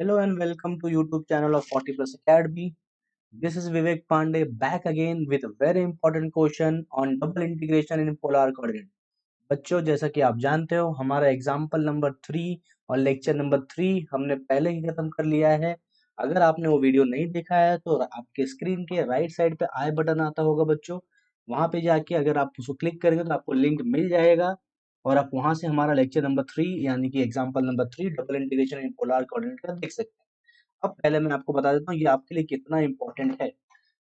Hello and welcome to YouTube channel of 40 Plus Academy. This is Vivek Pandey back again with a very important question on double integration in polar coordinate. बच्चों जैसा कि आप जानते हो हमारा example number 3 और lecture number 3 हमने पहले ही खत्म कर लिया है। अगर आपने वो वीडियो नहीं देखा है तो आपके स्क्रीन के राइट साइड पे आई बटन आता होगा बच्चों, वहां पे जाके अगर आप उसको क्लिक करेंगे तो आपको लिंक मिल जाएगा और आप वहां से हमारा लेक्चर नंबर 3 यानी कि example number 3 double integration in polar coordinate का देख सकते हैं। अब पहले मैं आपको बता देता हूँ ये आपके लिए कितना इंपॉर्टेंट है।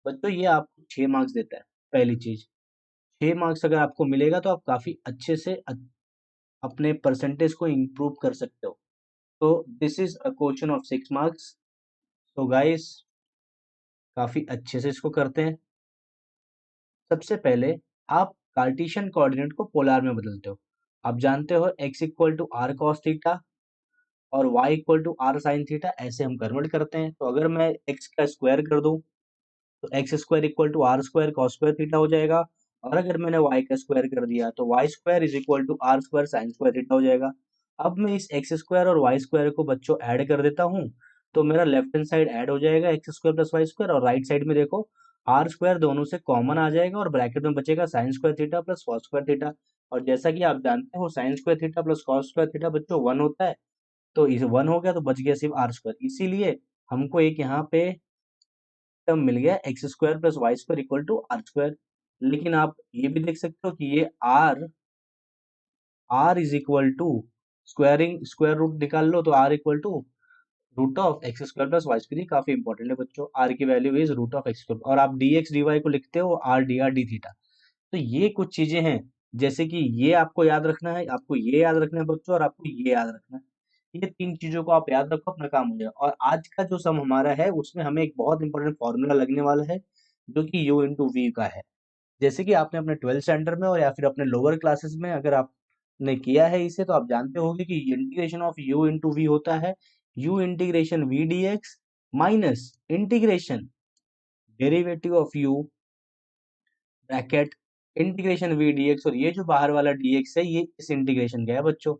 बच्चों ये आपको 6 मार्क्स देता है। पहली चीज, 6 मार्क्स अगर आपको मिलेगा तो आप काफी अच्छे से अपने परसेंटेज को इम्प्रूव कर सकते हो। तो this is a question of 6 marks. तो गाइस काफी अच्छे से इसको करते हैं। सबसे पहले आप कार्टेशियन कोऑर्डिनेट को पोलर में बदलते हो। आप जानते हो x equal to r cos theta और y equal to r sine theta, ऐसे हम कन्वर्ट करते हैं। तो अगर मैं x का स्क्वायर कर दूं तो x square equal to r square cos square theta हो जाएगा। और अगर मैंने y का स्क्वायर कर दिया तो y square is equal to r square sine square theta हो जाएगा। अब मैं इस एक्स स्क्वायर और वाई स्क्वायर को बच्चों ऐड कर देता हूँ, तो मेरा लेफ्ट हैंड साइड ऐड हो जाएगा x square plus y square, और राइट साइड में देखो आर स्क्वायर दोनों से कॉमन आ जाएगा और ब्रैकेट में बचेगा sign square theta plus cos square theta. और जैसा कि आप जानते हो sign square theta plus cos square theta बच्चों 1 होता है, तो इस 1 हो गया तो बच गया सिर्फ आर स्क्वायर। इसीलिए हमको एक यहाँ पे टर्म मिल गया x square plus y square equal to r square. लेकिन आप ये भी देख सकते हो कि ये r is equal to square root निकाल लो तो r equal to root of x square plus y square. काफी इंपॉर्टेंट है बच्चों, आर की value is root of x square और आप डी एक्स डी वाई को लिखते हो r d r d theta. तो ये कुछ चीजें हैं, जैसे कि ये आपको याद रखना है, आपको ये याद रखना है बच्चों, और आपको ये याद रखना है। ये 3 चीजों को आप याद रखो, अपना काम हो जाएगा। और आज का जो सम हमारा है उसमें हमें एक बहुत इंपॉर्टेंट फॉर्मूला लगने वाला है जो कि u इंटू वी का है। जैसे कि आपने अपने 12th स्टैंडर्ड में और या फिर अपने लोअर क्लासेस में अगर आपने किया है इसे, तो आप जानते होंगे कि integration of u into v होता है u integration v dx minus integration derivative of u bracket integration v dx, और ये जो बाहर वाला dx है ये इस इंटीग्रेशन का है बच्चों।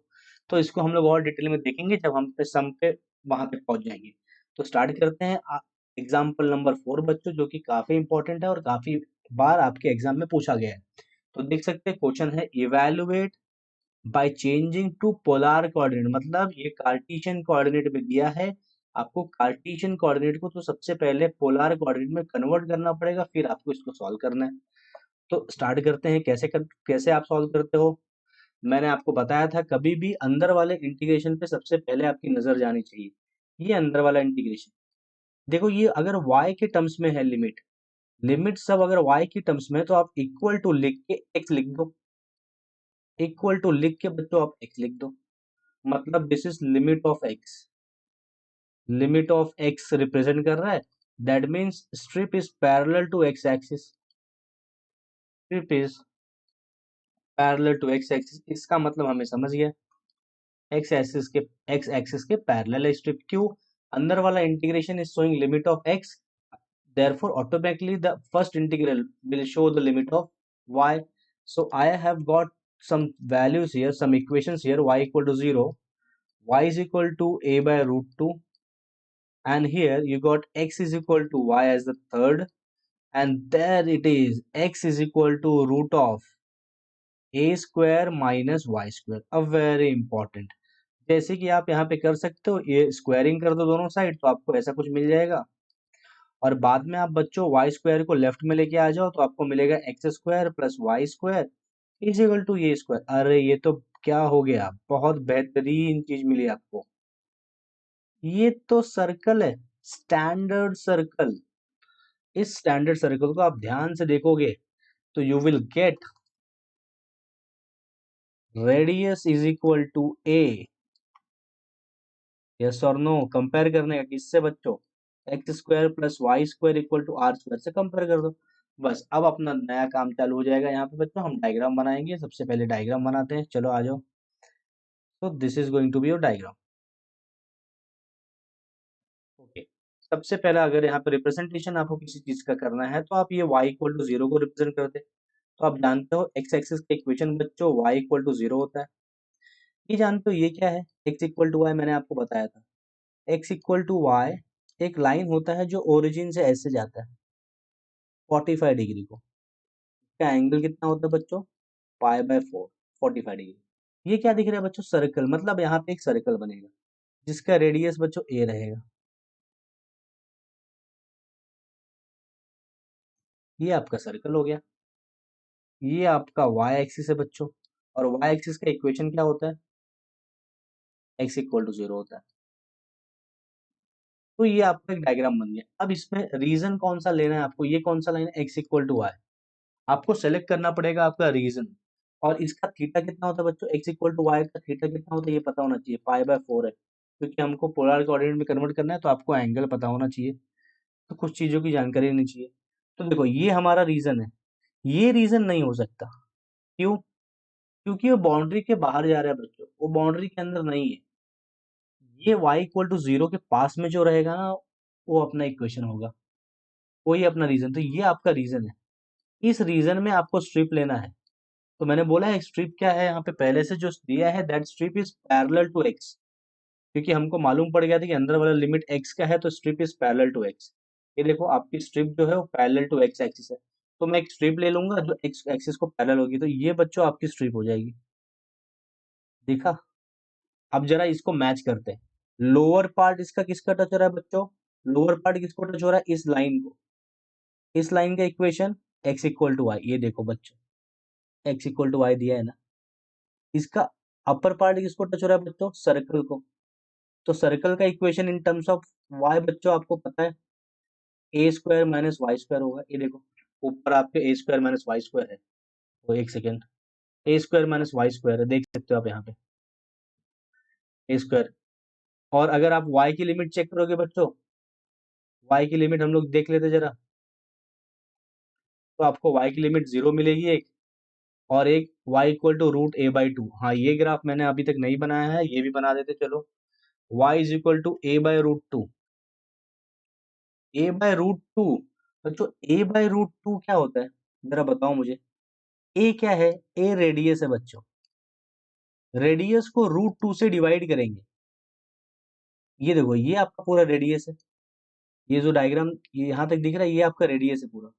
तो इसको हम लोग और डिटेल में देखेंगे जब हम पे सम पे वहां पे पहुंच जाएंगे। तो स्टार्ट करते हैं एग्जाम्पल नंबर 4 बच्चों, जो कि काफी इंपॉर्टेंट है और काफी बार आपके एग्जाम में पूछा गया है। तो देख सकते हैं क्वेश्चन है evaluate by changing to polar coordinate, मतलब ये कार्टेशियन कोऑर्डिनेट में दिया है। आपको कार्टेशियन कोऑर्डिनेट को तो सबसे पहले पोलर कोऑर्डिनेट में कन्वर्ट करना पड़ेगा, फिर आपको इसको सॉल्व करना है। तो स्टार्ट करते हैं कैसे आप सॉल्व करते हो। मैंने आपको बताया था कभी भी अंदर वाले इंटीग्रेशन पे सबसे पहले आपकी नजर जानी चाहिए। ये अंदर वाला इंटीग्रेशन देखो, ये अगर y के टर्म्स में है लिमिट, सब अगर y की टर्म्स में है, तो आप इक्वल टू लिख के x लिख दो। इक्वल टू लिख के बच्चों आप x लिख दो, मतलब this is limit of x। Limit of x represent कर रहा है, that means strip is parallel to x axis. Strip is parallel to x axis, इसका मतलब हमें समझ गया, x एक्सिस के पैरेलल है स्ट्रिप। क्यों? अंदर वाला integration is showing limit of x, therefore automatically the first integral will show the limit of y. So I have got some values here, some equations here. Y equal to 0, y is equal to a by root 2, and here you got x is equal to y as the third, and there it is x is equal to root of a square minus y square, a very important। जैसे कि आप यहाँ पे कर सकते हो, ये squaring कर दो दोनों साइड तो आपको ऐसा कुछ मिल जाएगा। और बाद में आप बच्चों वाई स्क्वायर को लेफ्ट में लेके आ जाओ तो आपको मिलेगा x square plus y square is equal to ये स्क्वायर। अरे ये तो क्या हो गया, बहुत बेहतरीन चीज मिली आपको। ये तो सर्कल है, स्टैंडर्ड सर्कल। इस स्टैंडर्ड सर्कल को आप ध्यान से देखोगे तो you will get radius is equal to a. Yes और नो? कंपेयर करने का किससे बच्चों? X square plus y square equal to r square से कंपेयर कर दो। बस अब अपना नया काम चालू हो जाएगा। यहाँ पे बच्चों हम डायग्राम बनाएंगे। सबसे पहले डायग्राम बनाते हैं, चलो आ जाओ। तो this is going to be your diagram. Okay, सबसे पहला अगर यहाँ पे रिप्रेजेंटेशन आपको किसी चीज का करना है तो आप ये y इक्वल टू 0 को रिप्रेजेंट करते हैं। तो आप जानते हो एक्स एक्सिस का इक्वेशन बच्चों y इक्वल टू 0 होता है। ये जानते हो ये क्या है? x इक्वल टू y मैंने आपको बताया था। एक्स इक्वल टू वाई एक लाइन होता है जो ओरिजिन से ऐसे जाता है 45 डिग्री को। इसका एंगल कितना होता है बच्चों? पाई/4, 45 डिग्री। ये क्या दिख रहा है बच्चों? सर्कल। मतलब यहाँ पे एक सर्कल बनेगा जिसका रेडियस बच्चों ए रहेगा। ये आपका सर्कल हो गया। ये आपका वाई एक्सिस है बच्चों, और वाई एक्सिस का इक्वेशन क्या होता है? एक्स इक्वल टू 0 होता है। तो ये आपका एक डायग्राम बन गया। अब इसमें रीजन कौन सा लेना है आपको? ये कौन सा लाइन है? X equal to y. आपको सेलेक्ट करना पड़ेगा आपका रीजन। और इसका थीटा कितना होता है बच्चों? एक्स इक्वल टू वाई का थीटा कितना होता है ये पता होना चाहिए। पाई/4 है, क्योंकि हमको पोलर कोऑर्डिनेट में कन्वर्ट करना है, तो आपको एंगल पता होना चाहिए। तो कुछ चीजों की जानकारी होनी चाहिए। तो देखो ये हमारा रीजन है। ये रीजन नहीं हो सकता। क्यों? क्योंकि वो बाउंड्री के बाहर जा रहा है बच्चों, वो बाउंड्री के अंदर नहीं है। ये y इक्वल टू 0 के पास में जो रहेगा ना, वो अपना इक्वेशन होगा, वही अपना रीजन। तो ये आपका रीजन है। इस रीजन में आपको स्ट्रिप लेना है। तो मैंने बोला है स्ट्रिप क्या है, यहाँ पे पहले से जो दिया है, that strip is parallel to x. क्योंकि हमको मालूम पड़ गया था कि अंदर वाला लिमिट एक्स का है, तो strip is parallel to x. ये देखो आपकी स्ट्रिप जो है वो पैरेलल टू एक्स एक्सिस है। तो मैं एक स्ट्रिप ले लूंगा जो एक्स एक्सिस को पैरेलल होगी, तो ये बच्चों आपकी स्ट्रिप हो जाएगी। देखा? अब जरा इसको मैच करते हैं। लोअर पार्ट इसका किसका टच हो रहा है बच्चों? लोअर पार्ट किसको टच हो रहा है? इस लाइन को। इस लाइन का equation x equal to y. ये देखो बच्चों, एक्स इक्वल टू वाई दिया है ना। इसका अपर पार्ट किसको टच हो रहा है बच्चों? सर्कल को। तो सर्कल का equation in terms of y बच्चों आपको पता है, a square minus y square होगा। ये देखो ऊपर आपके a square minus y square है। तो एक second, a square minus y square है, देख सकते हो आप यहाँ पे ए स्क्वायर। और अगर आप वाई की लिमिट चेक करोगे बच्चों, वाई की लिमिट हम लोग देख लेते जरा। तो आपको y की लिमिट 0 मिलेगी एक, और एक y इक्वल टू √a/2। हाँ, ये ग्राफ मैंने अभी तक नहीं बनाया है, ये भी बना देते चलो। y is equal to a/√2। a/√2 बच्चों, a/√2 क्या होता है जरा बताओ मुझे। a क्या है? a रेडियस है बच्चों। रेडियस को √2 से डिवाइड करेंगे। ये देखो ये आपका पूरा रेडियस है। ये जो डायग्राम ये यहाँ तक दिख रहा है, ये आपका रेडियस है पूरा।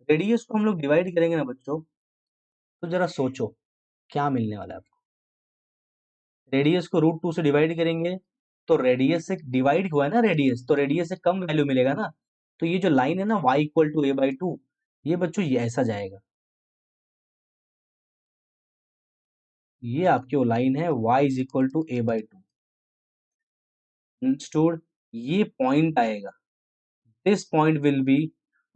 रेडियस को हम लोग डिवाइड करेंगे ना बच्चों, तो जरा सोचो क्या मिलने वाला है। रेडियस को √2 से डिवाइड करेंगे, तो रेडियस से डिवाइड हुआ है ना रेडियस, तो रेडियस से कम वैल्यू मिलेगा ना। तो ये जो लाइन है ना y इक्वल टू a/2, ये बच्चों ये ऐसा जाएगा। ये आपकी वो लाइन है y is equal to a/2। Understood? ये पॉइंट आएगा, this point will be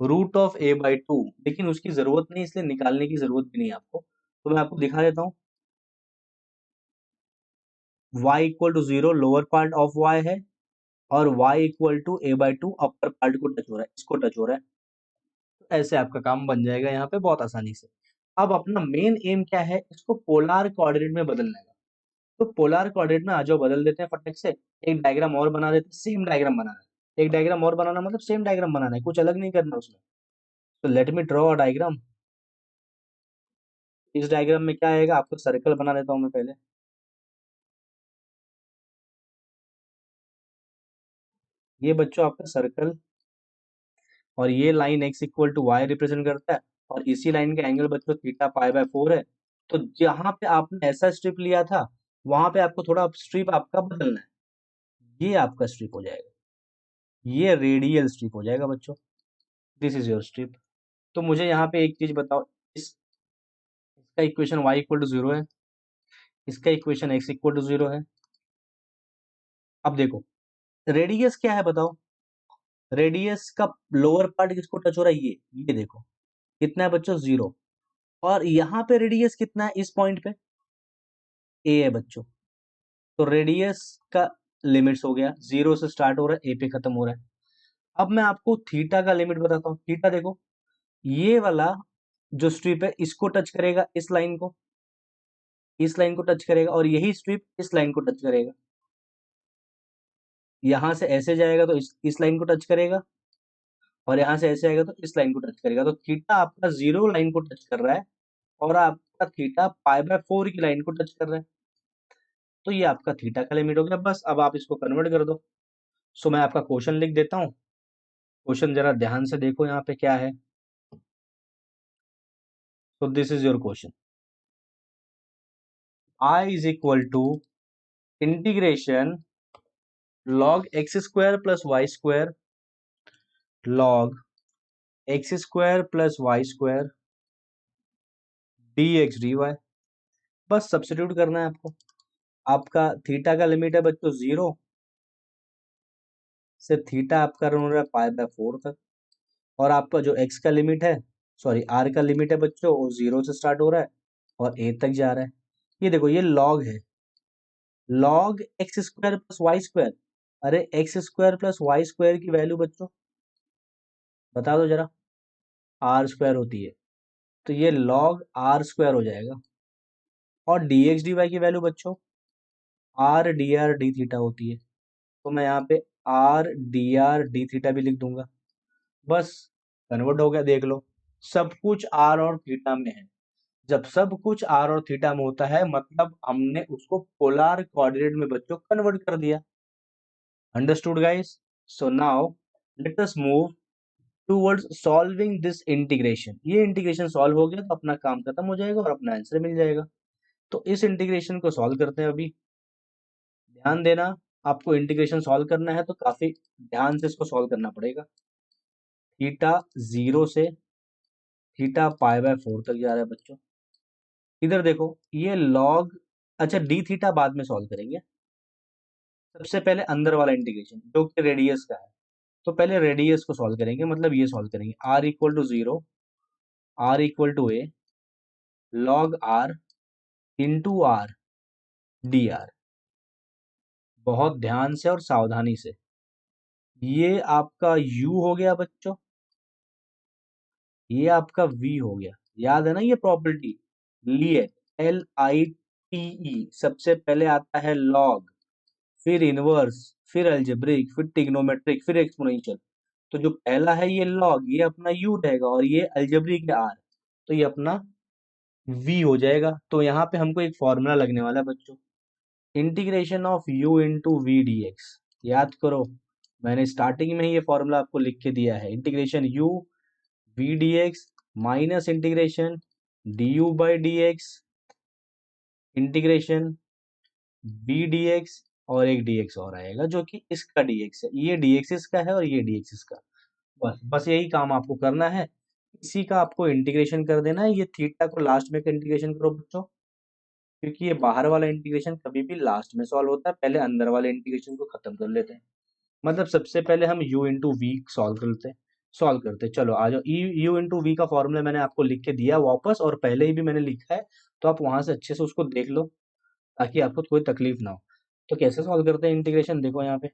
√a/2। लेकिन उसकी जरूरत नहीं, इसलिए निकालने की जरूरत भी नहीं है आपको। तो मैं आपको दिखा देता हूँ। y equal to 0 lower part of y है, और y equal to a/2 upper part को टच हो रहा है, इसको टच हो रहा है। तो ऐसे आपका काम बन जाएगा यहाँ पे बहुत आसानी से। अब अपना मेन एम क्या है? इसको पोलार कोऑर्डिनेट में बदलने का। तो पोलार कोऑर्डिनेट में आ जाओ, बदल देते हैं फटक से। एक डायग्राम और बना देते हैं, सेम डायग्राम बनाना है। एक डायग्राम और बनाना मतलब सेम डायग्राम बनाना है, कुछ अलग नहीं करना उसमें। तो let me draw a diagram. इस डायग्राम में क्या आएगा? आपको सर्कल बना देता हूँ मैं पहले। ये बच्चों आपका सर्कल, और ये line x equal to y represent करता है, और इसी लाइन का एंगल बच्चों थीटा पाई/4 है। तो जहां पे आपने ऐसा स्ट्रिप लिया था, वहां पे आपको थोड़ा स्ट्रिप आपका बदलना है। ये आपका स्ट्रिप हो जाएगा, ये रेडियल स्ट्रिप हो जाएगा बच्चों। This is your strip. तो मुझे यहाँ पे एक चीज बताओ, इसका इक्वेशन y इक्वल टू 0 है, इसका इक्वेशन x इक्वल टू 0 है। अब देखो रेडियस क्या है बताओ। रेडियस का लोअर पार्ट किसको टच हो रहा है? ये देखो कितना है बच्चों? 0। और यहाँ पे रेडियस कितना है? इस पॉइंट पे a है बच्चों। तो रेडियस का लिमिट्स हो गया, 0 से स्टार्ट हो रहा है, a पे खत्म हो रहा है। अब मैं आपको थीटा का लिमिट बताता हूँ। थीटा देखो, ये वाला जो स्ट्रिप है इसको टच करेगा, इस लाइन को टच करेगा, और यही स्ट्रिप इस लाइन को टच करेगा। यहाँ से ऐसे जाएगा तो इस लाइन को टच करेगा, और यहाँ से ऐसे आएगा तो इस लाइन को टच करेगा। तो थीटा आपका 0 लाइन को टच कर रहा है, और आपका थीटा पाई/4 की लाइन को टच कर रहा है। तो ये आपका थीटा का लिमिट हो गया। बस अब आप इसको कन्वर्ट कर दो। सो मैं आपका क्वेश्चन लिख देता हूँ। क्वेश्चन जरा ध्यान से देखो यहाँ पे क्या है। So this is your question. I is equal to integration log x square plus y square log x square plus y square dx dy। बस सब्स्टिट्यूट करना है आपको। आपका थीटा का लिमिट है बच्चों 0 से थीटा आपका रन हो रहा है π/4 तक। और आपका जो x का लिमिट है, सॉरी r का लिमिट है बच्चों, वो 0 से स्टार्ट हो रहा है और a तक जा रहा है। ये देखो ये log है, log x square plus y square. अरे x square plus y square की वैल्यू बच्चों बता दो जरा, आर स्क्वायर होती है, तो ये log आर स्क्वायर हो जाएगा। और डी एक्स डी वाई की वैल्यू बच्चों आर डी थीटा होती है, तो मैं यहाँ पे आर डी थीटा भी लिख दूंगा। बस कन्वर्ट हो गया, देख लो सब कुछ आर और थीटा में है। जब सब कुछ आर और थीटा में होता है मतलब हमने उसको पोलर कोऑर्डिनेट में बच्चों कन्वर्ट कर दिया। Understood guys? So now let us move towards solving this integration. ये इंटीग्रेशन सॉल्व हो गया तो अपना काम खत्म हो जाएगा और अपना आंसर मिल जाएगा। तो इस इंटीग्रेशन को सॉल्व करते हैं अभी। ध्यान देना, आपको इंटीग्रेशन सॉल्व करना है तो काफी ध्यान से इसको सॉल्व करना पड़ेगा। थीटा 0 से थीटा π/4 तक जा रहा है बच्चों। इधर देखो ये लॉग, अच्छा डी थीटा बाद में सॉल्व करेंगे। सबसे पहले अंदर वाला इंटीग्रेशन जो कि रेडियस का है, तो पहले रेडियस को सॉल्व करेंगे, मतलब ये सॉल्व करेंगे। r equal to 0, r equal to a log r into r d r. बहुत ध्यान से और सावधानी से। ये आपका u हो गया बच्चों, ये आपका v हो गया। याद है ना ये प्रॉपर्टी, लिए LITE। सबसे पहले आता है log, फिर इनवर्स, फिर अलजेब्रिक, फिर ट्रिग्नोमेट्रिक, फिर एक्सपोनेंशियल। तो जो पहला है ये log, ये अपना u रहेगा, और ये अलजेब्रिक है r, तो ये अपना v हो जाएगा। तो यहाँ पे हमको एक फॉर्मूला लगने वाला है बच्चों, integration of u into v d x. याद करो मैंने स्टार्टिंग में ही ये फॉर्मूला आपको लिख के दिया है, integration u v d x minus integration d u by d x integration v d x, और एक डी एक्स और आएगा जो कि इसका डी एक्स है। ये डी एक्स इसका है और ये डी एक्स इसका। बस बस यही काम आपको करना है, इसी का आपको इंटीग्रेशन कर देना है। ये थीटा को लास्ट में इंटीग्रेशन करो बच्चों, क्योंकि ये बाहर वाला इंटीग्रेशन कभी भी लास्ट में सॉल्व होता है, पहले अंदर वाले इंटीग्रेशन को खत्म कर लेते हैं। मतलब सबसे पहले हम u इंटू वी सॉल्व करते हैं। चलो आ जाओ, u इंटू वी का फॉर्मूला मैंने आपको लिख के दिया वापस, और पहले ही भी मैंने लिखा है, तो आप वहां से अच्छे से उसको देख लो ताकि आपको कोई तकलीफ ना हो। तो कैसे सॉल्व करते हैं इंटीग्रेशन, देखो यहाँ पे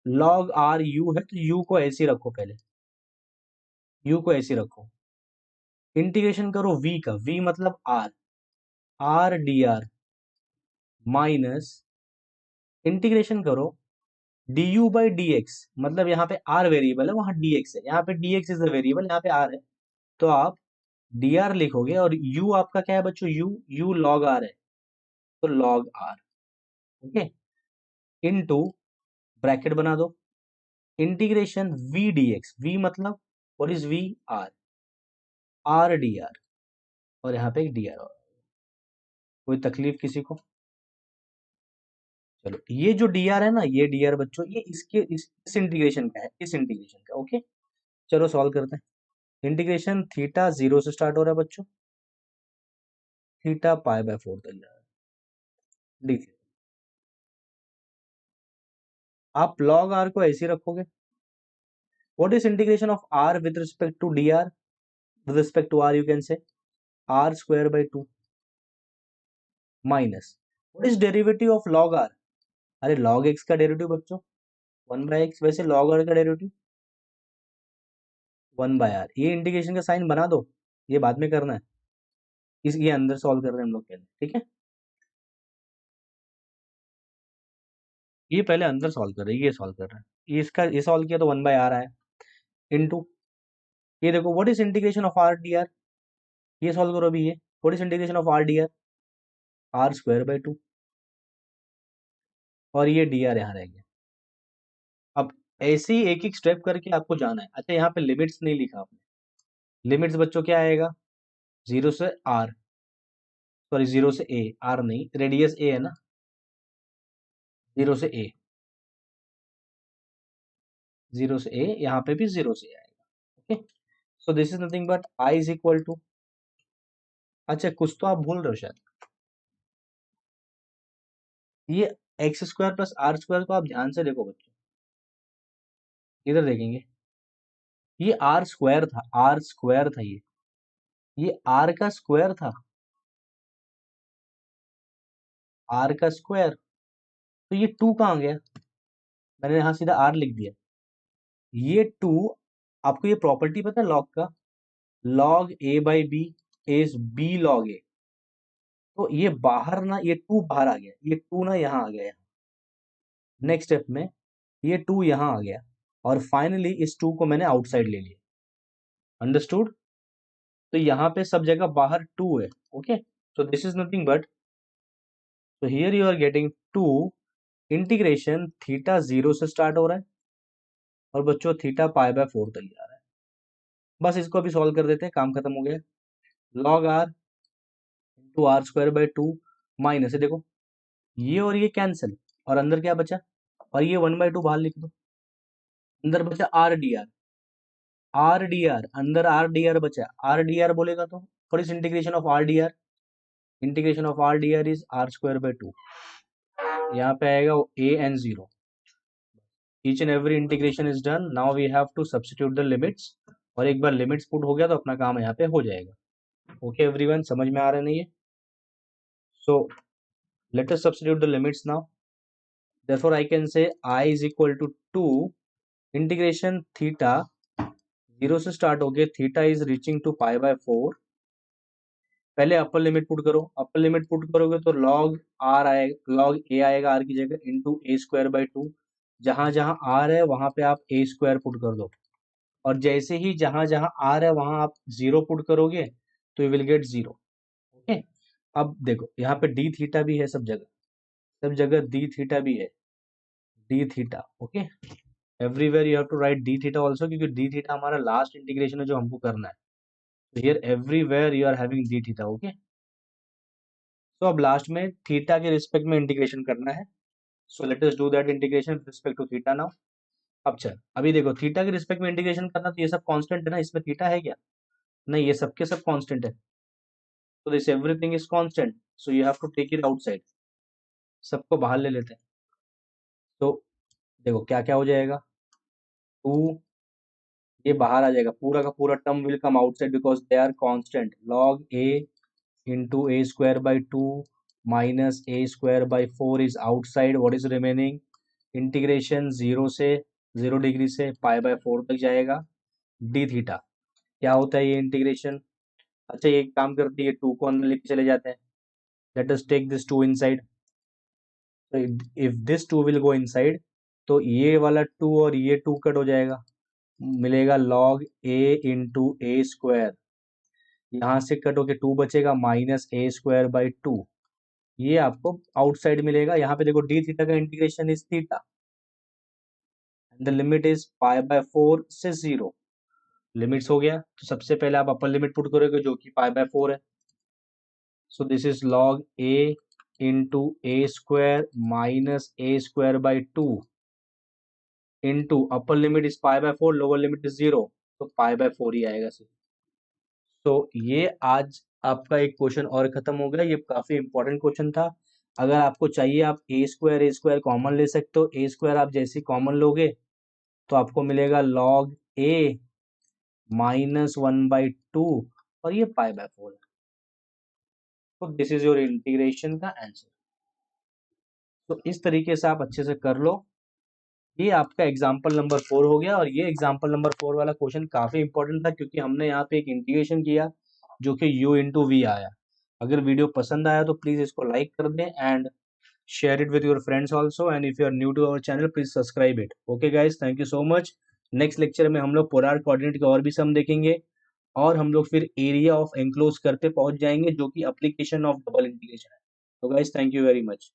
log r u है, तो u को ऐसे ही रखो, पहले u को ऐसे ही रखो। इंटीग्रेशन करो v का, v मतलब r d r minus integration करो d u by d x, मतलब यहाँ पे r वेरिएबल है, वहां dx है, यहाँ पे dx इज द वेरिएबल, यहाँ पे r है, तो आप dr लिखोगे। और u आपका क्या है बच्चों, u log r है, तो log r, okay, into bracket बना दो इंटीग्रेशन v dx, v मतलब what is v, r dr, और यहाँ पे एक dr और। कोई तकलीफ किसी को? चलो ये जो dr है ना, ये dr बच्चों ये इसके इस इंटीग्रेशन का है, इस इंटीग्रेशन का, ओके। चलो सॉल्व करते हैं। इंटीग्रेशन थीटा 0 से स्टार्ट हो रहा है बच्चों, थीटा π/4 तक जा रहा है, डी थीटा। आप log r को ऐसे ही रखोगे। What is integration of r with respect to dr, with respect to r you can say r square by 2 minus what is derivative of log r। अरे log x का derivative बच्चों 1 by x, वैसे log r का derivative 1 by r। ये integration का sign बना दो, ये बाद में करना है, इस ये अंदर सॉल्व कर रहे हैं हम लोग पहले, ठीक है। ये पहले अंदर सॉल्व कर रहे हैं, ये सॉल्व कर रहे हैं, ये इसका ये सॉल्व किया तो 1 बाय r आया, इनटू ये देखो what is integration of r dr, ये सॉल्व करो अभी। ये what is integration of r dr, r square by 2 और ये डी आर यहाँ रह गया। अब ऐसे ही एक एक स्टेप करके आपको जाना है। अच्छा, यहाँ पे लिमिट्स नहीं लिखा आपने। लिमिट्स बच्चों क्या आएगा, 0 से आर, सॉरी 0 से ए, आर नहीं, रेडियस ए है ना, 0 से ए, 0 से ए, यहाँ पे भी 0 से आएगा। Okay, so this is nothing but I is equal to, अच्छा कुछ तो आप भूल रहे हो शायद, ये x square plus r square को आप ध्यान से देखो बच्चों, इधर देखेंगे, ये आर स्क्वायर था, आर स्क्वायर था ये आर का स्क्वायर था, आर का स्क्वायर, तो ये 2 कहाँ गया, मैंने यहाँ सीधा आर लिख दिया, ये 2, आपको ये प्रॉपर्टी पता है लॉग का, log a by b is b log a, तो ये बाहर ना, ये 2 बाहर आ गया, ये 2 ना यहाँ आ गया, नेक्स्ट स्टेप में ये 2 यहाँ आ गया, और फाइनली इस 2 को मैंने आउटसाइड ले लिया, अंडरस्टूड। तो यहाँ पे सब जगह बाहर 2 है। Okay, so this is nothing but, so here you are getting 2 integration theta 0 से स्टार्ट हो रहा है और बच्चों थीटा पाई बाय 4 तक जा रहा है। बस इसको अभी सॉल्व कर देते हैं, काम खत्म हो गया। Log r into r square by 2 minus है, देखो ये और ये कैंसिल, और अंदर क्या बचा, और ये 1/2 बाहर लिख दो, अंदर बचा r d r, r d r, अंदर आर डी आर बचा, आर डी आर बोलेगा तो what is integration of r d r, integration of r d r is r square by 2, यहाँ पे आएगा a n 0, each and every integration is done, now we have to substitute the limits, और एक बार limits put हो गया तो अपना काम यहाँ पे हो जाएगा। ओके एवरीवन, समझ में आ रहा नहीं है, so let us substitute the limits now, therefore I can say I is equal to 2 integration theta 0 से स्टार्ट हो गया, theta is reaching to pi by 4, पहले अपर लिमिट पुट करो, अपर लिमिट पुट करोगे तो लॉग आर आएगा, log ए आएगा are की जगह इंटू ए स्क्वायर बाई 2, जहां जहां आर है वहां पे आप ए स्क्वायर पुट कर दो, और जैसे ही जहां जहां आर है वहां आप 0 पुट करोगे तो यू विल गेट 0। ओके, अब देखो यहाँ पे डी थीटा भी है, सब जगह डी थीटा भी है, d theta. Okay, everywhere you have to write d theta also, क्योंकि डी थीटा हमारा लास्ट इंटीग्रेशन है जो हमको करना है, तो here everywhere you are having d theta. Okay, तो अब लास्ट में थीटा के रिस्पेक्ट में इंटीग्रेशन करना है, so let us do that integration with respect to theta now. अब चल, अभी देखो थीटा के रिस्पेक्ट में इंटीग्रेशन करना, तो ये सब कांस्टेंट है ना, इसमें थीटा है क्या, नहीं, ये सबके सब कांस्टेंट है, so this everything is constant, so you have to take it outside, सबको बाहर ले लेते हैं, तो देखो क्या क्या हो जाएगा, 2, ये बाहर आ जाएगा, पूरा का पूरा term will come outside because they are constant, log a into a square by 2 minus a square by 4 is outside, what is remaining, integration 0 से 0 डिग्री से पाई बाय 4 तक जाएगा, डी थीटा क्या होता है ये इंटीग्रेशन। अच्छा, ये काम करते हैं, ये 2 को अंदर लेके चले जाते हैं, let us take this 2 inside, if this 2 will go inside, तो ये वाला 2 और ये 2 कट हो जाएगा, मिलेगा log a into a square, यहाँ से कट होके 2 बचेगा माइनस ए स्क्वायर बाई 2, ये आपको आउटसाइड मिलेगा। यहाँ पे देखो डी थीटा का integration is theta, the limit is pi by 4 से 0, लिमिट्स हो गया, तो सबसे पहले आप अपर लिमिट पुट करोगे जो कि पाई बाय 4 है, सो this is log a into a square minus a square by 2 into upper limit is pi by 4, lower limit is 0, तो पाई बाय 4 ही आएगा सिर्फ। तो ये आज आपका एक क्वेश्चन और खत्म हो गया, ये काफी इंपॉर्टेंट क्वेश्चन था। अगर आपको चाहिए आप ए स्क्वायर कॉमन ले सकते हो, ए स्क्वायर आप जैसे कॉमन लोगे तो आपको मिलेगा log a माइनस 1/2 और ये पाई बाय 4 है, तो दिस इज योर इंटीग्रेशन का आंसर। तो इस तरीके से आप अच्छे से कर लो, ये आपका एग्जाम्पल नंबर 4 हो गया, और ये एग्जाम्पल नंबर 4 वाला क्वेश्चन काफी इंपॉर्टेंट था क्योंकि हमने यहाँ पे एक इंटीग्रेशन किया जो कि u इंटू वी आया। अगर वीडियो पसंद आया तो प्लीज इसको लाइक कर दें and share it with your friends also, and if you are new to our channel please subscribe it. Okay guys, thank you so much. Next lecture में हम लोग पोलर कोऑर्डिनेट के और भी सम देखेंगे, और हम लोग फिर एरिया ऑफ एंक्लोज कर पे पहुंच जाएंगे जो कि एप्लीकेशन ऑफ डबल इंटीग्रेशन है। तो guys thank you very much.